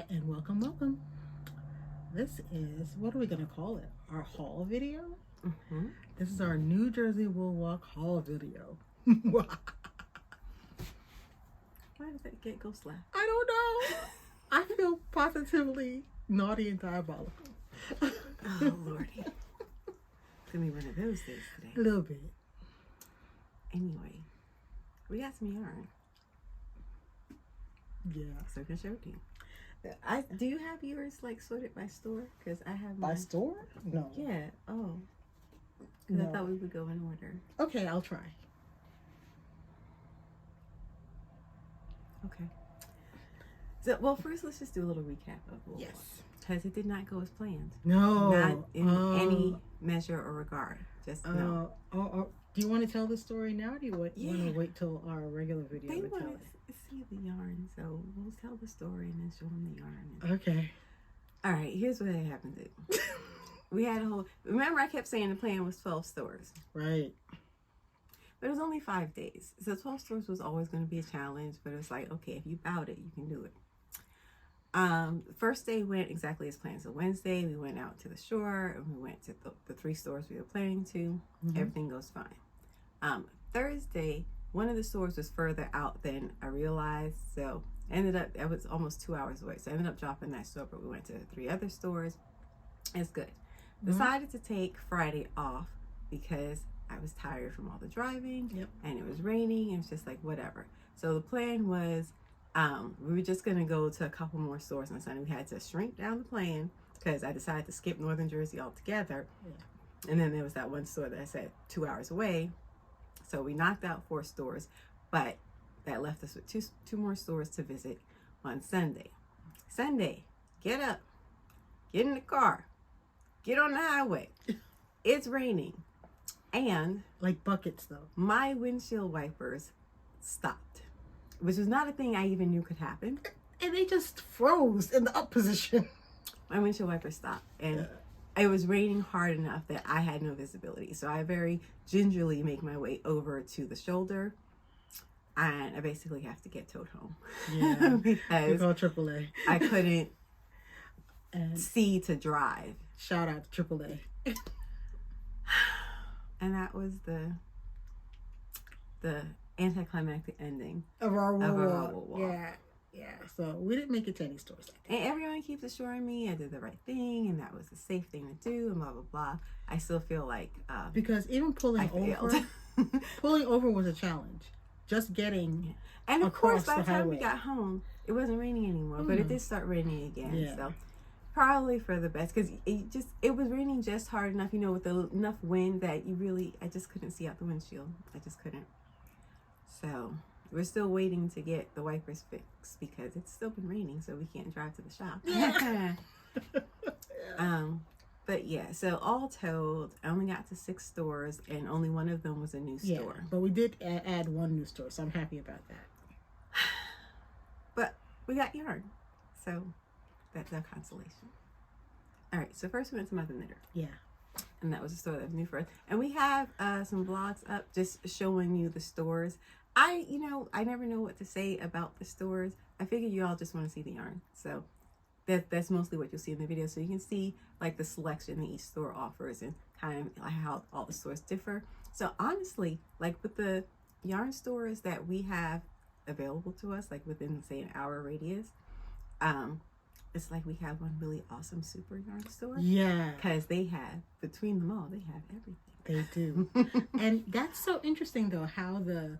and welcome. This is, what are we going to call it? Our haul video? Mm-hmm. This is our New Jersey Wool Walk haul video. Why does that get ghost laugh? I don't know. I feel positively naughty and diabolical. Oh, Lordy. It's going to be one of those days today. A little bit. Anyway, we got some yarn. Yeah. So I can show it to you. Do you have yours like sorted by store? Because I have By mine. store? No. Yeah. Oh. Because No. I thought we would go in order. Okay, I'll try. Okay. So, well, first let's just do a little recap of what Yes. Because it did not go as planned. No. Not in any measure or regard. Just no. Do you want to tell the story now? Or do you want Yeah. to wait till our regular video They to tell want it? to see the yarn, so we'll tell the story and then show them the yarn. Okay. All right, here's what happened. We had a whole. Remember, I kept saying the plan was 12 stores, Right. but it was only 5 days. So 12 stores was always going to be a challenge, but it was like, okay, if you bout it, you can do it. First day went exactly as planned. So Wednesday, we went out to the shore and we went to the 3 stores we were planning to. Mhm. Everything goes fine. Thursday, one of the stores was further out than I realized, so it was almost 2 hours away. So I ended up dropping that store, but we went to 3 other stores. It's good. Decided to take Friday off because I was tired from all the driving. Yep. And it was raining. And it's just like whatever. So the plan was we were just gonna go to a couple more stores on Sunday. We had to shrink down the plan because I decided to skip Northern Jersey altogether. Yeah. And then there was that one store that I said 2 hours away. So we knocked out 4 stores, but that left us with two more stores to visit on Sunday. Sunday, get up, get in the car, get on the highway. It's raining. And Like buckets, though. my windshield wipers stopped, which was not a thing I even knew could happen. And they just froze in the up position. My windshield wipers stopped. And it was raining hard enough that I had no visibility. So I very gingerly make my way over to the shoulder. And I basically have to get towed home. Yeah. We Because call AAA. I couldn't And see to drive. shout out to AAA. And that was the anticlimactic ending. Of our Of our Wool Wool Walk. Walk. Yeah. So we didn't make it to any stores that day. And everyone keeps assuring me I did the right thing and that was the safe thing to do and blah, blah, blah. I still feel like Because even I pulling failed. over was a challenge. Just getting And of course, across by the the time we highway. got home, it wasn't raining anymore, but it did start raining again. Yeah. So probably for the best, because it was raining just hard enough, with enough wind that I just couldn't see out the windshield. I just couldn't. So we're still waiting to get the wipers fixed because it's still been raining, so we can't drive to the shop. But yeah, so all told, I only got to 6 stores, and only one of them was a new Yeah, store. but we did add one new store, so I'm happy about that. But we got yarn, so that's our consolation. All right, so first we went to Mother Knitter, Yeah. and that was a store that was new for us. And we have some vlogs up just showing you the stores. I never know what to say about the stores. I figure you all just want to see the yarn, so that's mostly what you'll see in the video. So you can see like the selection that each store offers and kind of like how all the stores differ. So honestly, like with the yarn stores that we have available to us, like within say an hour radius, it's like we have one really awesome super yarn store. Yeah. Because they have, between them all, they have everything. They do. And that's so interesting though, how the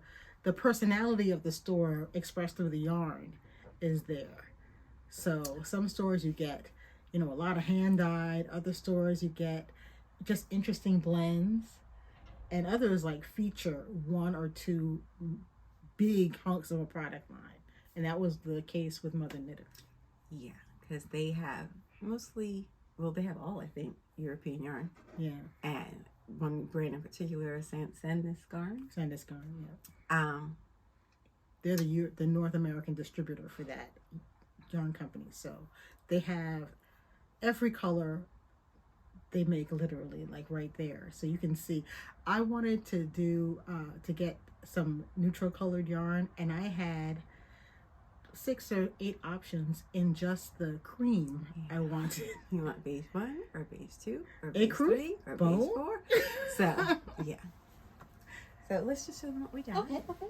personality of the store expressed through the yarn is there. So some stores you get, a lot of hand dyed, other stores you get just interesting blends, and others like feature 1 or 2 big hunks of a product line. And that was the case with Mother Knitter. Yeah, because they have they have all, I think, European yarn. Yeah. And one brand in particular, Skeins. Sandus Garn, yeah. They're the North American distributor for that yarn company. So they have every color they make, literally, like right there. So you can see. I wanted to do to get some neutral colored yarn, and I had 6 or 8 options in just the cream I wanted. You want beige 1 or beige 2 or A beige crew? 3 or Both? beige 4? So, yeah. So let's just show them what we got. Okay. So this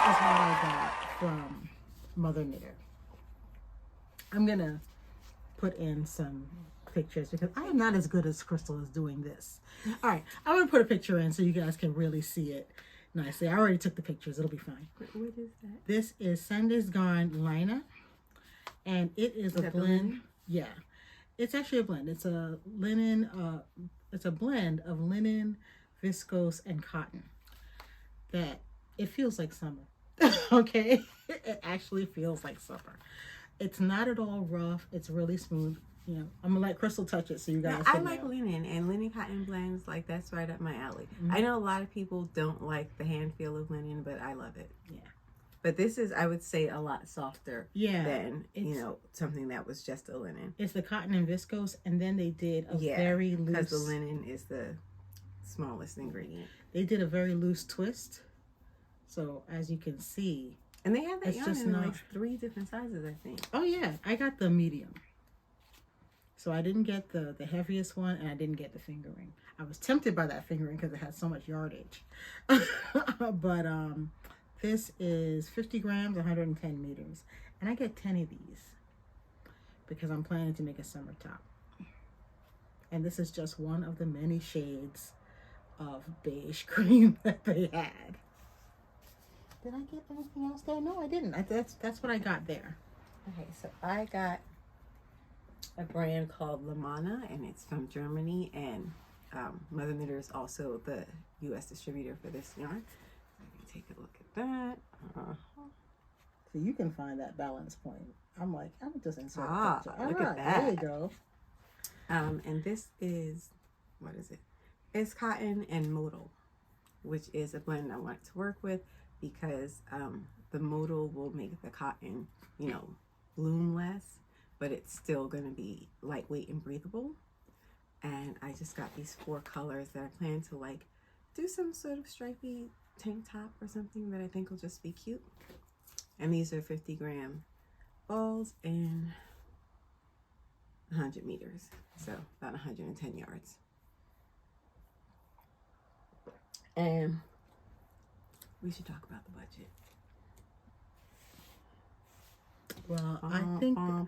is what I got from Mother Knitter. I'm going to put in some pictures because I am not as good as Crystal is doing this. All right. I'm going to put a picture in so you guys can really see it nicely. I already took the pictures. It'll be fine. What is that? This is Sunday's Garn Lina. And it is a blend. Yeah. It's actually a blend. It's a linen, it's a blend of linen, viscose, and cotton. That it feels like summer. Okay? It actually feels like summer. It's not at all rough. It's really smooth. You know, I'm gonna let Crystal touch it so you guys I can like know. linen and linen cotton blends. Like, that's right up my alley. I know a lot of people don't like the hand feel of linen, but I love it. Yeah. But this is, I would say, a lot softer Yeah, than, you know, something that was just a linen. It's the cotton and viscose, and then they did a Yeah, very loose. because the linen is the smallest ingredient. They did a very loose twist. So as you can see, And they have that It's yarn just in not- like 3 different sizes, I think. oh yeah, I got the medium. So I didn't get the heaviest one, and I didn't get the fingering. I was tempted by that fingering because it had so much yardage. But this is 50 grams, 110 meters. And I get 10 of these because I'm planning to make a summer top. And this is just one of the many shades of beige cream that they had. Did I get anything else there? No, I didn't. That's what I got there. Okay, so I got a brand called Lamana, and it's from Germany, and Mother Knitter is also the U.S. distributor for this yarn. Let me take a look at that. So you can find that balance point. I'm like, I'm just insert Ah, a picture. look All at right, there you that. go. And this is, what is it? It's cotton and modal, which is a blend I want to work with because the modal will make the cotton, you know, bloom less, but it's still going to be lightweight and breathable. And I just got these 4 colors that I plan to like do some sort of stripy tank top or something that I think will just be cute. And these are 50-gram balls and 100 meters, so about 110 yards. And we should talk about the budget. Well, I think yeah.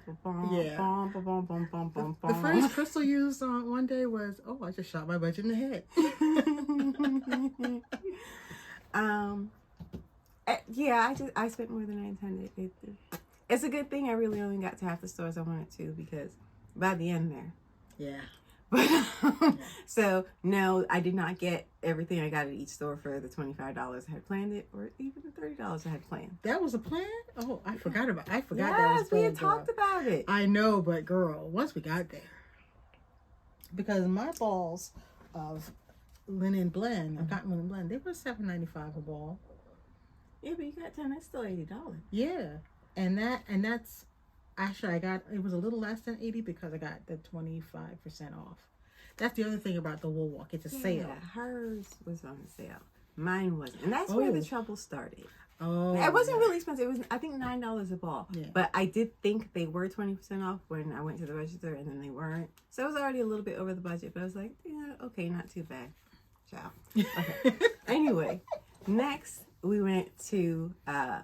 the phrase Crystal used on one day was, "Oh, I just shot my budget in the head." Yeah, I spent more than I intended. It's a good thing I really only got to half the stores I wanted to, because by the end there. Yeah. But so no, I did not get everything I got at each store for the $25 I had planned it, or even the $30 I had planned. That was a plan? Oh, I forgot that was Yes, planned. we had talked about it. I know, but girl, once we got there, because my balls of linen blend, cotton linen blend, they were $7.95 a ball. Yeah, but you got 10. That's still $80. Yeah, and that's actually it was a little less than 80 because I got the 25% off. That's the other thing about the wool walk. It's a sale. Hers was on sale. Mine wasn't, and that's where the Oh. trouble started. Oh, It wasn't really expensive. It was, I think, $9 a ball. Yeah. But I did think they were 20% off when I went to the register, and then they weren't. So it was already a little bit over the budget. But I was like, yeah, okay, not too bad. Ciao. Okay. Anyway, next we went to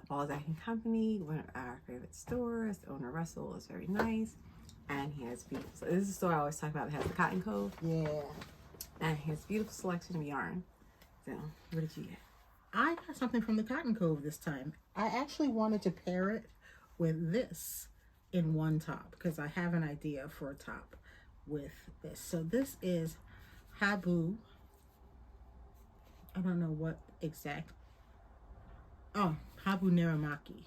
Balzac and Company, one of our favorite stores. The owner, Russell, is very nice, and he has beautiful. So this is a store I always talk about that has the Cotton Cove, Yeah. and he has beautiful selection of yarn. So, what did you get? I got something from the Cotton Cove this time. I actually wanted to pair it with this in one top because I have an idea for a top with this. So this is Habu. I don't know what exact. Oh, Habu Neramaki.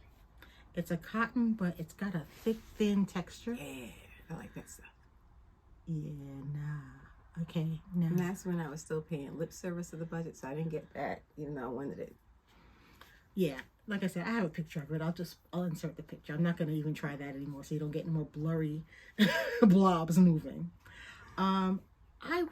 It's a cotton, but it's got a thick, thin texture. Yeah, I like that stuff. Yeah, nah. Okay, nah. And that's when I was still paying lip service to the budget, so I didn't get that, even though I wanted it. Yeah, like I said, I have a picture of it. I'll insert the picture. I'm not going to even try that anymore so you don't get any more blurry blobs moving. I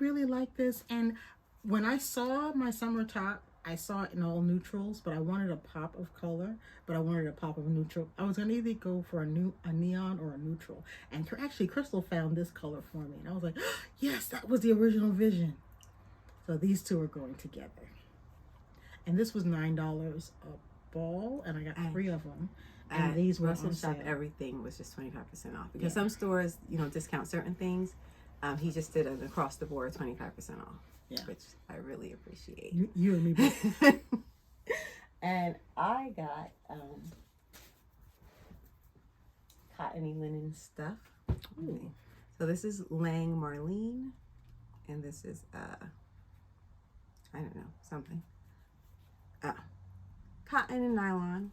really like this, and when I saw my summer top I saw it in all neutrals, but I wanted a pop of color, but I wanted a pop of neutral. I was gonna either go for a neon or a neutral. And actually, Crystal found this color for me, and I was like, yes, that was the original vision. So these two are going together. And this was $9 a ball, and I got 3 of them. And these were on sale. Everything was just 25% off because some stores, discount certain things. He just did an across the board 25% off, which I really appreciate. You and me both. And I got cottony linen stuff. Ooh. So this is Lang Marlene, and this is I don't know, something. Cotton and nylon.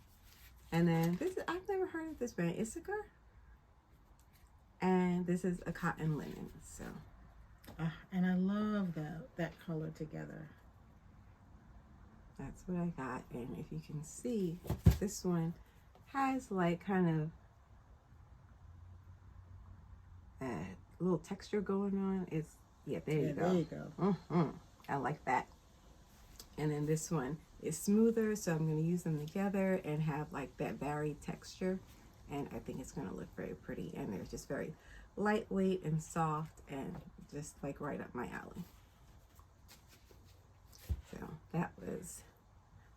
And then this is, I've never heard of this brand, Issachar. And this is a cotton linen. So and I love that color together. That's what I got. And if you can see, this one has like kind of a little texture going on. It's there you go. There you go. I like that. And then this one is smoother, so I'm going to use them together and have like that varied texture, and I think it's going to look very pretty. And they're just very lightweight and soft and just like right up my alley. So that was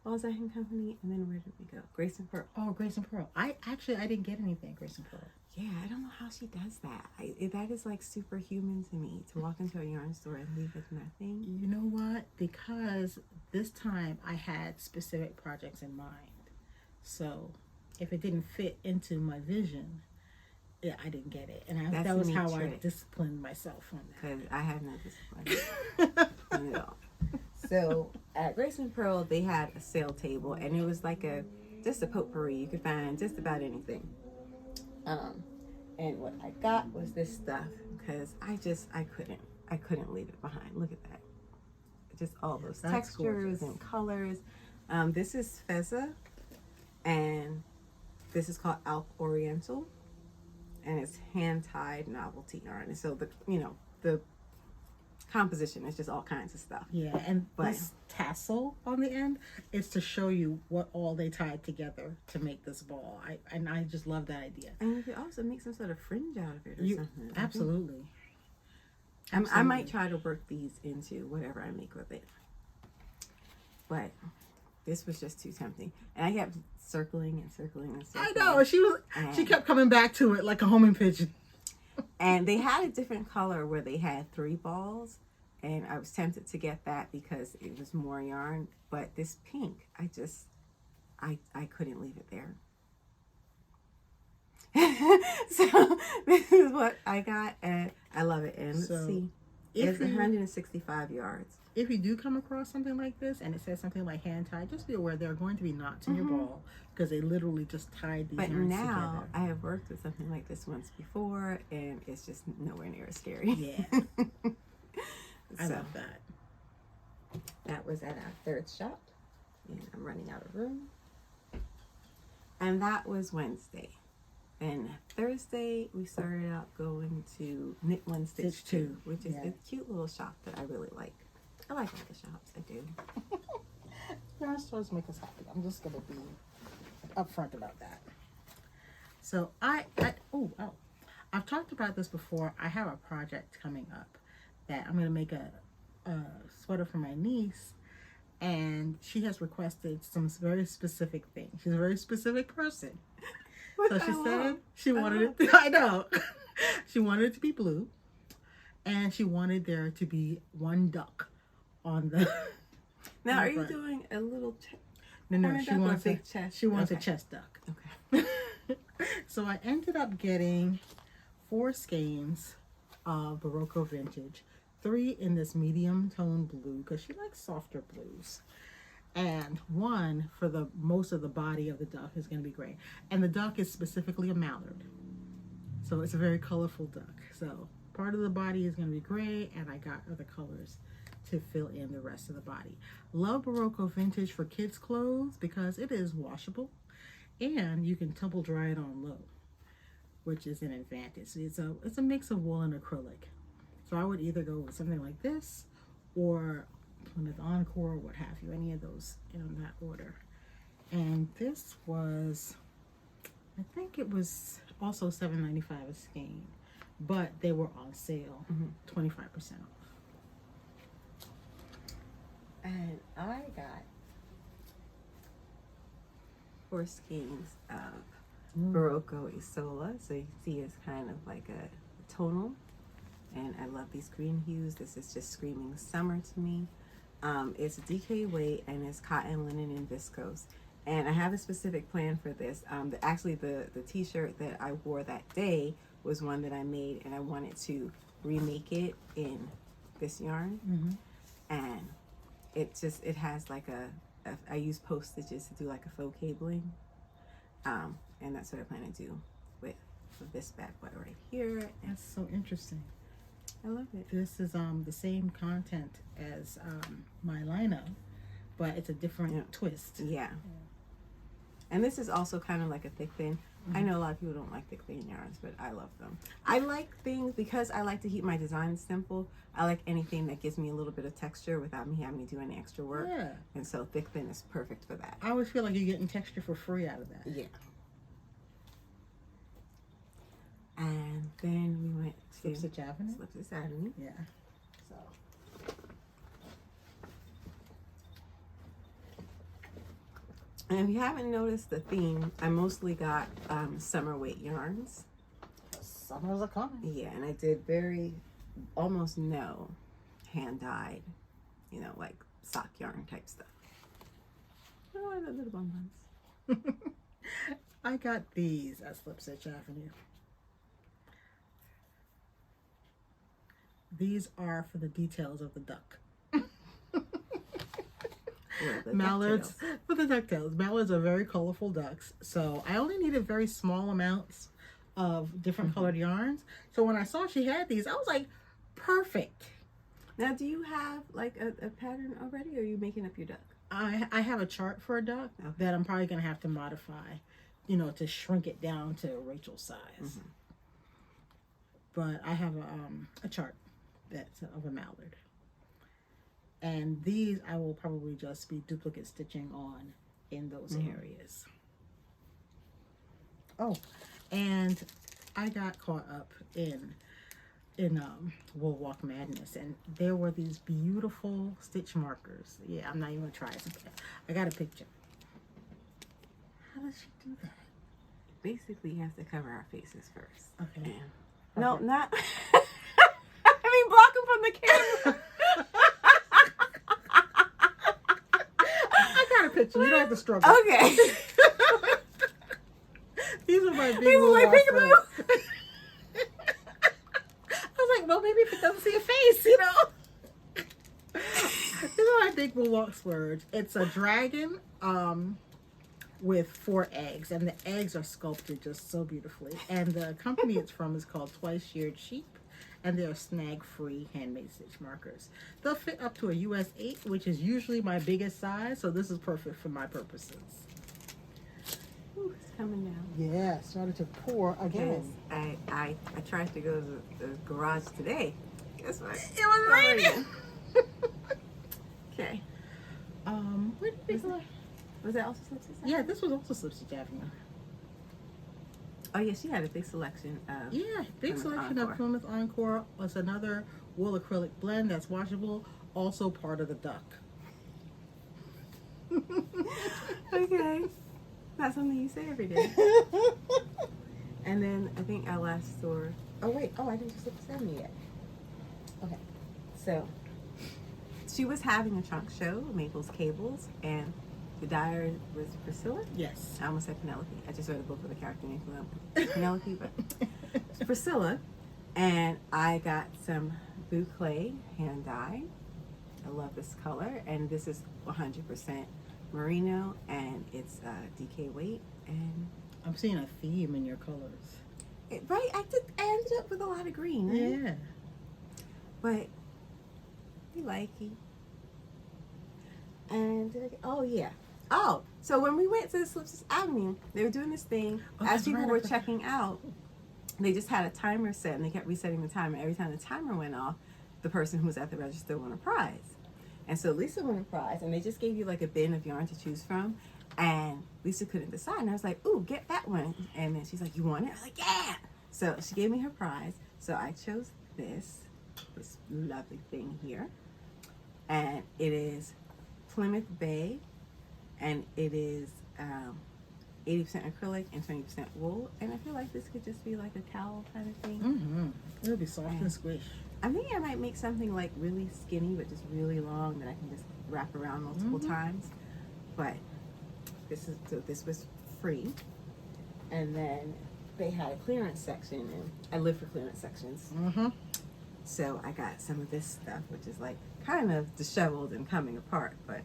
Walls Hand Company. And then where did we go? Grace and Pearl. Oh, Grace and Pearl. I didn't get anything at Grace and Pearl. Yeah, I don't know how she does that. That is like superhuman to me, to walk into a yarn store and leave with nothing. You know what? Because this time I had specific projects in mind. So if it didn't fit into my vision, I didn't get it. And that was how I disciplined myself on that. Because I have no discipline. Not at all. So at Grace and Pearl, they had a sale table, and it was like just a potpourri. You could find just about anything. And what I got was this stuff because I couldn't leave it behind. Look at that. Just all those textures gorgeous. And colors. This is Feza, and this is called Alp Oriental, and it's hand-tied novelty yarn. And so the composition is just all kinds of stuff. Yeah, and this tassel on the end is to show you what all they tied together to make this ball. I just love that idea. And you could also make some sort of fringe out of it or something. Absolutely. I might try to work these into whatever I make with it. But this was just too tempting. And I kept circling and circling and circling. I know. She kept coming back to it like a homing pigeon. And they had a different color where they had 3 balls, and I was tempted to get that because it was more yarn. But this pink, I couldn't leave it there. So this is what I got, and I love it. And let's see, it's 165 yards. If you do come across something like this and it says something like hand tied, just be aware there are going to be knots in your ball because they literally just tied these yarns together. But now I have worked with something like this once before, and it's just nowhere near as scary. Yeah. I love that. That was at our 3rd shop, and I'm running out of room. And that was Wednesday. And Thursday, we started out going to Knit One Stitch 2, which is a cute little shop that I really like. I like all the shops. I do. Yarn stores make us happy. I'm just going to be upfront about that. So I've talked about this before. I have a project coming up that I'm going to make a sweater for my niece, and she has requested some very specific things. She's a very specific person. So she said she wanted it. I know. She wanted it to be blue, and she wanted there to be one duck on the. Now, are you doing a little? No. She wants a big chest. She wants a chest duck. Okay. So I ended up getting 4 skeins of Barocco Vintage, 3 in this medium tone blue because she likes softer blues. And 1 for the most of the body of the duck is going to be gray. And the duck is specifically a mallard. So it's a very colorful duck. So part of the body is going to be gray, and I got other colors to fill in the rest of the body. Love Barocco Vintage for kids' clothes because it is washable and you can tumble dry it on low, which is an advantage. It's a mix of wool and acrylic. So I would either go with something like this or Plymouth Encore, what have you, any of those in that order. And this was, I think it was also $7.95 a skein, but they were on sale, 25% off. And I got 4 skeins of Barocco Isola. So you can see it's kind of like a tonal. And I love these green hues. This is just screaming summer to me. It's DK weight and it's cotton, linen, and viscose. And I have a specific plan for this. Actually, the t-shirt that I wore that day was one that I made, and I wanted to remake it in this yarn. And it has like I use postages to do like a faux cabling. And that's what I plan to do with this bad boy right here. That's so interesting. I love it. This is the same content as my lino, but it's a different twist. Yeah. And this is also kind of like a thick thin. I know a lot of people don't like thick thin yarns, but I love them. I like things, because I like to keep my designs simple, I like anything that gives me a little bit of texture without me having to do any extra work. Yeah. And so thick thin is perfect for that. I always feel like you're getting texture for free out of that. Yeah. And then we went to Slip Stitch Avenue. Slip Stitch Avenue. Yeah. So. And if you haven't noticed the theme, I mostly got summer weight yarns. Summers are coming. Yeah, and I did almost no hand-dyed, like sock yarn type stuff. Oh, the little bonbons. I got these at Slip Stitch Avenue. These are for the details of the duck. Mallards, for the ducktails. Mallards are very colorful ducks, so I only needed very small amounts of different colored yarns. So when I saw she had these, I was like, perfect. Now, do you have like a pattern already, or are you making up your duck? I have a chart for a duck that I'm probably gonna have to modify, to shrink it down to Rachel's size. But I have a chart that's of a mallard. And these I will probably just be duplicate stitching on in those areas. Oh, and I got caught up in Wool Walk Madness, and there were these beautiful stitch markers. Yeah, I'm not even gonna try it. I got a picture. How does she do that? Basically, you have to cover our faces first. Okay. No, not. I mean, block them from the camera. I got a picture. You don't have to struggle. Okay. These are my big Wool Walk peekaboo. I was like, well, maybe if it doesn't see a face, These are my big Wool Walk splurge. It's a dragon with 4 eggs, and the eggs are sculpted just so beautifully. And the company it's from is called Twice Sheared Sheep, and they're snag-free handmade stitch markers. They'll fit up to a US 8, which is usually my biggest size, so this is perfect for my purposes. Ooh, it's coming down. Yeah, it started to pour again. Yes, I tried to go to the garage today. Guess what? It was raining. Okay. Where did we go? Was that also Slip Stitch? Yeah, this was also Slip Stitch Avenue. Oh yeah, she had a big selection of. Yeah, big Plymouth selection Encore. of Plymouth Encore. Was another wool acrylic blend that's washable, also part of the duck. Okay. Not something you say every day. And then I think our last store. Oh wait. Oh, I didn't Slip Stitch Avenue yet. Okay. So she was having a trunk show, Maples Cables, and the dyer was Priscilla. Yes. I almost said Penelope. I just read a book with a character named Penelope, but it's Priscilla. And I got some boucle hand dye. I love this color, and this is 100% merino, and it's DK weight. And I'm seeing a theme in your colors. right, I ended up with a lot of green. Right? Yeah. But we like it. And oh yeah. Oh, so when we went to the Slip Stitch Avenue, they were doing this thing. Oh, As that's people right, I were forgot. checking out, they just had a timer set, and they kept resetting the timer. Every time the timer went off, the person who was at the register won a prize. And so Lisa won a prize, and they just gave you like a bin of yarn to choose from. And Lisa couldn't decide, and I was like, "Ooh, get that one." And then she's like, "You want it?" I was like, "Yeah." So she gave me her prize. So I chose this lovely thing here, and it is Plymouth Bay, and it is 80% acrylic and 20% wool. And I feel like this could just be like a towel kind of thing. Mm-hmm. It'll be soft and squish. I think I might make something like really skinny, but just really long that I can just wrap around multiple times. But this was free, and then they had a clearance section, and I live for clearance sections. So I got some of this stuff, which is like kind of disheveled and coming apart, but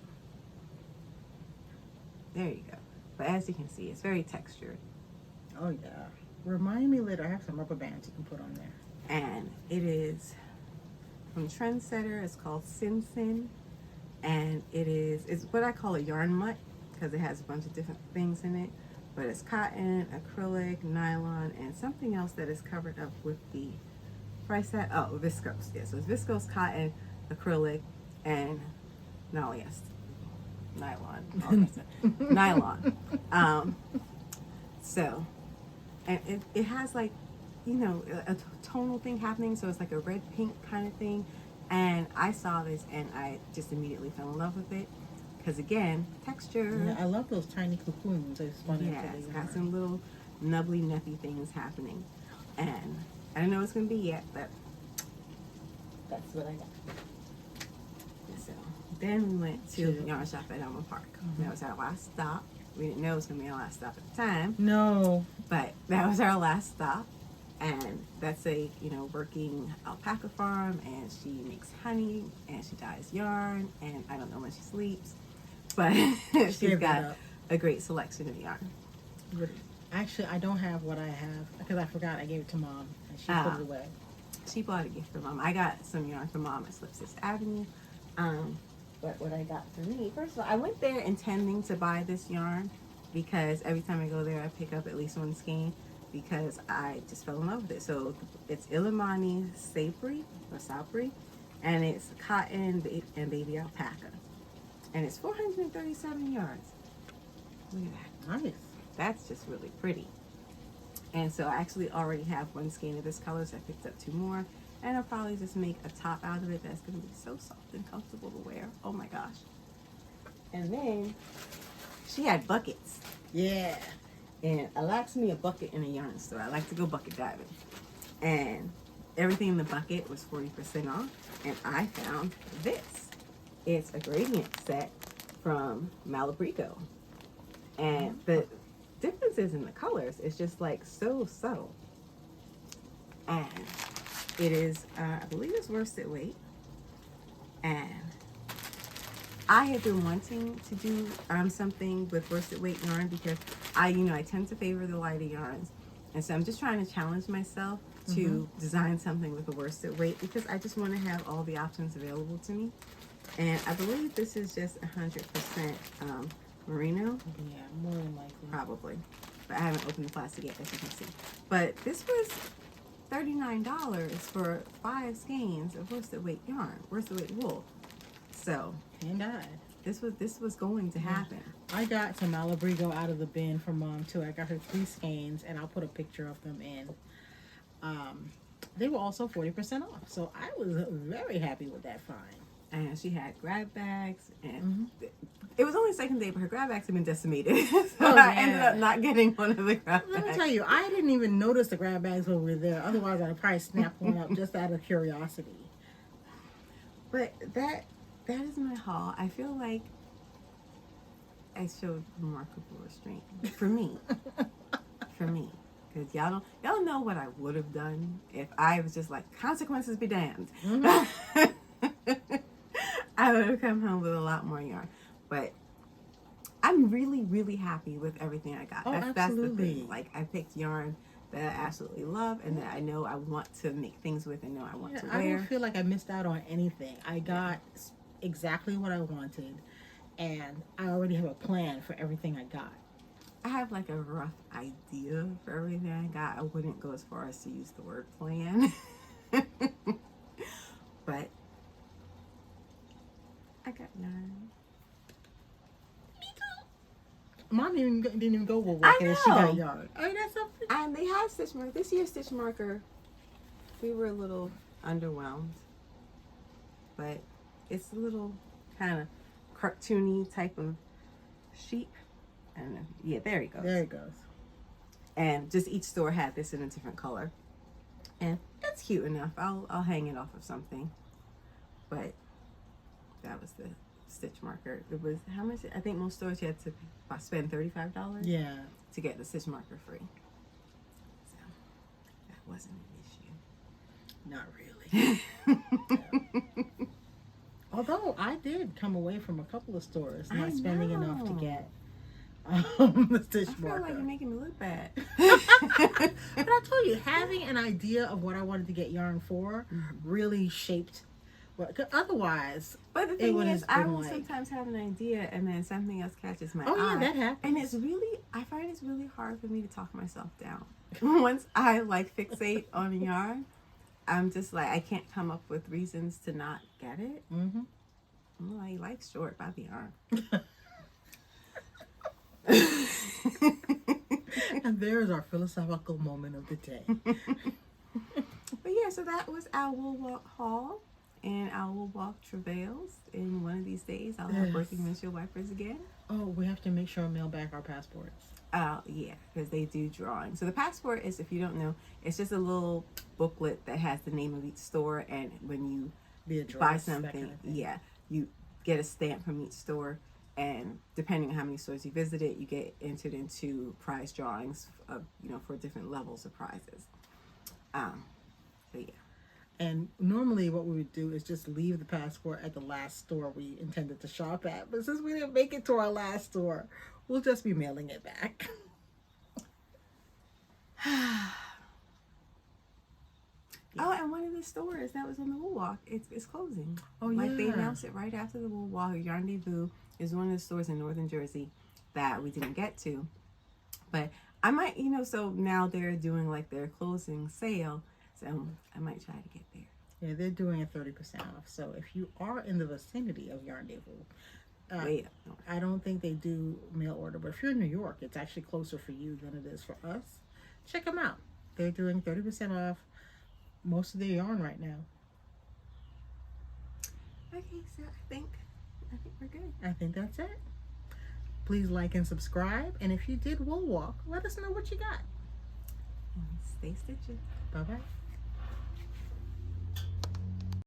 there you go. But as you can see, it's very textured. Oh yeah. Remind me later. I have some rubber bands you can put on there. And it is from Trendsetter. It's called Sin Sin, and it's what I call a yarn mutt because it has a bunch of different things in it. But it's cotton, acrylic, nylon, and something else that is covered up with the price tag. Oh, viscose. Yeah, so it's viscose, cotton, acrylic, and yes, nylon. Nylon. So, and it has like, a tonal thing happening. So it's like a red pink kind of thing. And I saw this and I just immediately fell in love with it. Because again, texture. Yeah, I love those tiny cocoons. They spun into Yeah, the it's yarn. got some little nubbly, nuffy things happening. And I don't know what it's going to be yet, but that's what I got. So then we went to the yarn shop at Elma Park. That was our last stop. We didn't know it was going to be our last stop at the time. No. But that was our last stop. And that's a, working alpaca farm, and she makes honey, and she dyes yarn, and I don't know when she sleeps, but she's got a great selection of yarn. Actually, I don't have what I have because I forgot I gave it to Mom, and she put it away. She bought a gift for Mom. I got some yarn for Mom at Slip Sixth Avenue. But what I got for me, first of all, I went there intending to buy this yarn because every time I go there, I pick up at least one skein because I just fell in love with it. So it's Illimani Sapri, and it's cotton and baby alpaca. And it's 437 yards. Look at that. Nice. That's just really pretty. And so I actually already have one skein of this color, so I picked up 2 more. And I'll probably just make a top out of it that's going to be so soft and comfortable to wear. Oh my gosh. And then she had buckets. Yeah. And it lacks me a bucket in a yarn store. I like to go bucket diving. And everything in the bucket was 40% off. And I found this. It's a gradient set from Malabrigo. And the differences in the colors is just like so subtle. And it is, I believe it's worsted weight. And I have been wanting to do something with worsted weight yarn because I tend to favor the lighter yarns. And so I'm just trying to challenge myself to design something with a worsted weight because I just want to have all the options available to me. And I believe this is just 100% merino. Yeah, more than likely. Probably. But I haven't opened the plastic yet, as you can see. But this was $39 for 5 skeins of worsted weight yarn, worsted weight wool. So And I. this was going to happen. I got some Malabrigo out of the bin for Mom too. I got her 3 skeins, and I'll put a picture of them in. They were also 40% off, so I was very happy with that find. And she had grab bags, and it was only second day, but her grab bags had been decimated. So I ended up not getting one of the grab bags. Let me tell you, I didn't even notice the grab bags when we were there. Otherwise, I'd probably snapped one up just out of curiosity. But that is my haul. I feel like I showed remarkable restraint for me. Because y'all know what I would have done if I was just like, consequences be damned. I would have come home with a lot more yarn. But I'm really, really happy with everything I got. Oh, That's the absolutely. thing. Like, I picked yarn that I absolutely love and that I know I want to make things with and know I want to wear. I don't feel like I missed out on anything. I got exactly what I wanted, and I already have a plan for everything I got. I have like a rough idea for everything I got. I wouldn't go as far as to use the word plan. But I got yarn. Mom didn't even go wool I walking and she got know. yarn. Oh, that's something. And they had stitch marker. This year's stitch marker, we were a little underwhelmed. But it's a little kind of cartoony type of sheep. And yeah, there he goes. There it goes. And just each store had this in a different color. And that's cute enough. I'll hang it off of something. But that was the stitch marker. It was, how much? I think most stores you had to spend $35 Yeah. to get the stitch marker free. So that wasn't an Not really. issue. Although I did come away from a couple of stores I not spending enough to know. get the stitch I feel marker. like you're making me look bad. But I told you, having an idea of what I wanted to get yarn for really shaped what. 'Cause otherwise, But the it thing would is, have I been will like, sometimes have an idea and then something else catches my oh eye. yeah, that happens. And it's really, I find it's really hard for me to talk myself down. Once I like fixate on a yarn, I'm just like, I can't come up with reasons to not get it. Mm-hmm. I'm like, life's short, buy the yarn. And there's our philosophical moment of the day. But yeah, so that was our Wool Walk haul and our Wool Walk travails. And one of these days, I'll have Yes. working windshield wipers again. Oh, we have to make sure and mail back our passports. Yeah, because they do drawings. So the passport is, if you don't know, it's just a little booklet that has the name of each store, and when you The address, buy that something, kind of thing. yeah, you get a stamp from each store, and depending on how many stores you visited, you get entered into prize drawings of, you know, for different levels of prizes. So yeah. And normally what we would do is just leave the passport at the last store we intended to shop at. But since we didn't make it to our last store, we'll just be mailing it back. Oh, and one of the stores that was on the Wool Walk, it's closing. Oh, Like they yeah. announced it right after the Wool Walk. Rendezvous is one of the stores in Northern Jersey that we didn't get to. But I might, you know, so now they're doing like their closing sale. So I might try to get there. Yeah, they're doing a 30% off. So if you are in the vicinity of Rendezvous, Way up north. I don't think they do mail order, but if you're in New York, it's actually closer for you than it is for us. Check them out. They're doing 30% off most of their yarn right now. Okay, so I think we're good. I think that's it. Please like and subscribe. And if you did Wool Walk, let us know what you got. And stay stitching. Bye-bye.